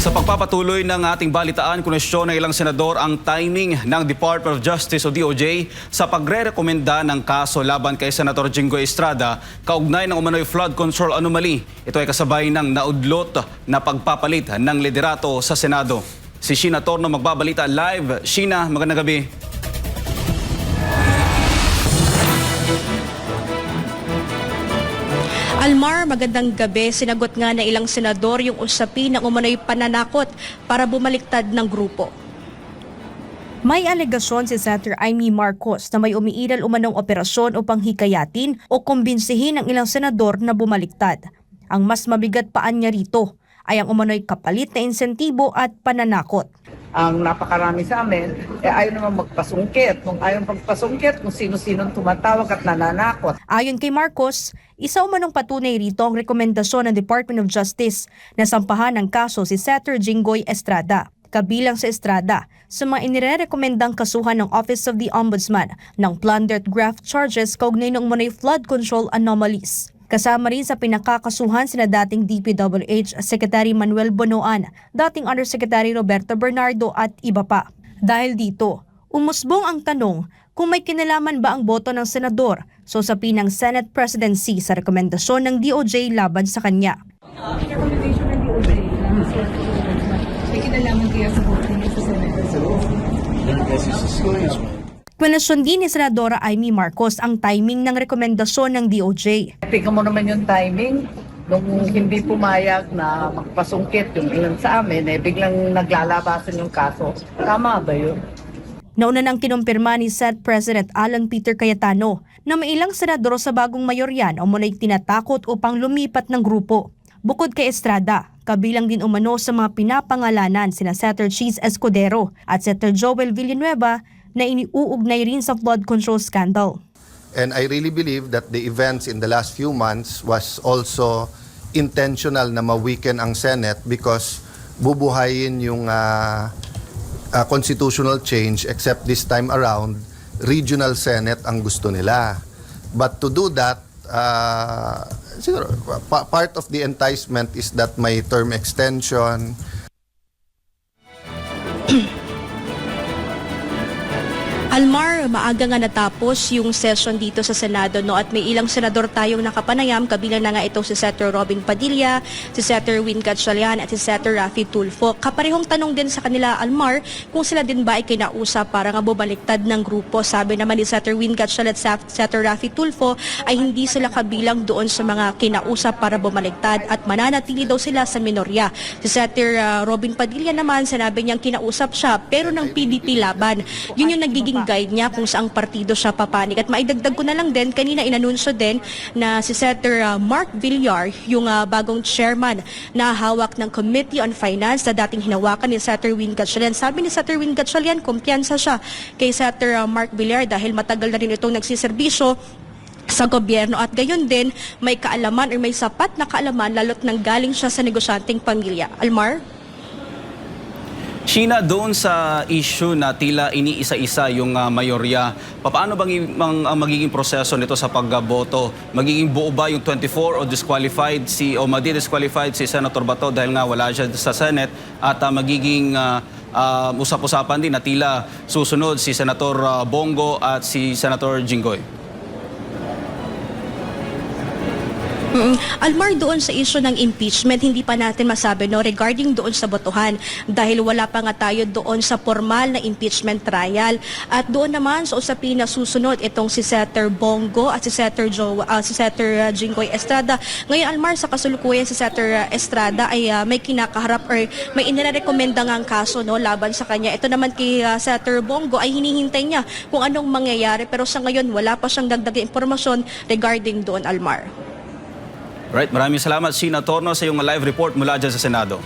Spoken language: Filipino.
Sa pagpapatuloy ng ating balitaan, kunesyon ng ilang senador ang timing ng Department of Justice o DOJ sa pagre-rekomenda ng kaso laban kay Senator Jinggoy Estrada kaugnay ng umano'y flood control anomaly. Ito ay kasabay ng naudlot na pagpapalit ng liderato sa Senado. Si Sheena Torno magbabalita live. Sheena, magandang gabi. Almar, magandang gabi. Sinagot nga na ilang senador yung usapin ng umano'y pananakot para bumaliktad ng grupo. May alegasyon si Senator Amy Marcos na may umiiral umanong operasyon upang hikayatin o kumbinsihin ang ilang senador na bumaliktad. Ang mas mabigat paan niya rito ay ang umano'y kapalit na insentibo at pananakot. Ang napakarami sa amin, ayaw naman magpasungkit. Kung ayaw magpasungkit, kung sino-sinong tumatawag at nananakot. Ayon kay Marcos, isa umanong patunay rito ang rekomendasyon ng Department of Justice na sampahan ng kaso si Senator Jinggoy Estrada. Kabilang sa Estrada sa mga inirekomendang kasuhan ng Office of the Ombudsman ng plundered graft charges kaugnay ng umano'y flood control anomalies. Kasama rin sa pinakakasuhan sina dating DPWH Secretary Manuel Bonoan, dating Undersecretary Roberto Bernardo at iba pa. Dahil dito, umusbong ang tanong kung may kinalaman ba ang boto ng senador sa usapin ng Senate presidency sa rekomendasyon ng DOJ laban sa kanya. Recommendation ng DOJ may kinalaman kaya sa boto niya sa Senate. Kwenasyon din ni Senadora Amy Marcos ang timing ng rekomendasyon ng DOJ. Tingnan mo naman yung timing. Nung hindi pumayag na magpasungkit yung ilan sa amin, biglang naglalabasan yung kaso. Tama ba yun? Nauna nang kinumpirma ni Senate President Alan Peter Cayetano na may ilang senador sa bagong mayoryan o muna'y tinatakot upang lumipat ng grupo. Bukod kay Estrada, kabilang din umano sa mga pinapangalanan sina Senator Cheese Escudero at Senator Joel Villanueva na iniuugnay rin sa flood control scandal. And I really believe that the events in the last few months was also intentional na ma-weaken ang Senate because bubuhayin yung constitutional change, except this time around, regional Senate ang gusto nila. But to do that, siguro, part of the enticement is that may term extension. Almar, maaga nga natapos yung session dito sa Senado, no? At may ilang senador tayong nakapanayam, kabilang na nga ito si Senator Robin Padilla, si Senator Win Gatchalian at si Senator Raffy Tulfo. Kaparehong tanong din sa kanila, Almar, kung sila din ba ay kinausap para nga bumaliktad ng grupo. Sabi naman ni Senator Win Gatchalian at Senator Raffy Tulfo ay hindi sila kabilang doon sa mga kinausap para bumaliktad at mananatili daw sila sa minorya. Si Senator Robin Padilla naman, sinabi niyang kinausap siya pero ng PDP laban. Yun yung nagiging guide niya kung saang partido siya papanig. At maidagdag ko na lang din, kanina inanunsyo din na si Senator Mark Villar, yung bagong chairman na hawak ng Committee on Finance na dating hinawakan ni Senator Win Gatchalian. Sabi ni Senator Win Gatchalian, kumpiyansa siya kay Senator Mark Villar dahil matagal na rin itong nagsiservisyo sa gobyerno at gayon din may kaalaman o may sapat na kaalaman lalo't nang galing siya sa negosyanteng pamilya. Almar? Sheena, doon sa issue na tila iniisa-isa yung mayorya, paano bang magiging proseso nito sa pagboto? Magiging buo ba yung 24 o disqualified o madi-disqualified si Senator Bato dahil nga wala siya sa Senate at magiging usap-usapan din na tila susunod si Senator Bongo at si Senator Jinggoy? Almar, doon sa issue ng impeachment, hindi pa natin masabi no regarding doon sa botohan dahil wala pa nga tayo doon sa formal na impeachment trial. At doon naman sa usapin na susunod itong si Senator Bongo at si Senator Jinggoy Estrada. Ngayon, Almar, sa kasulukuyan si Senator Estrada ay may kinakaharap or may inirekomenda ngang kaso no laban sa kanya. Ito naman kay Senator Bongo ay hinihintay niya kung anong mangyayari pero sa ngayon wala pa siyang dagdag impormasyon regarding doon, Almar. Right, maraming salamat, Sheena Torno, sa iyong live report mula dyan sa Senado.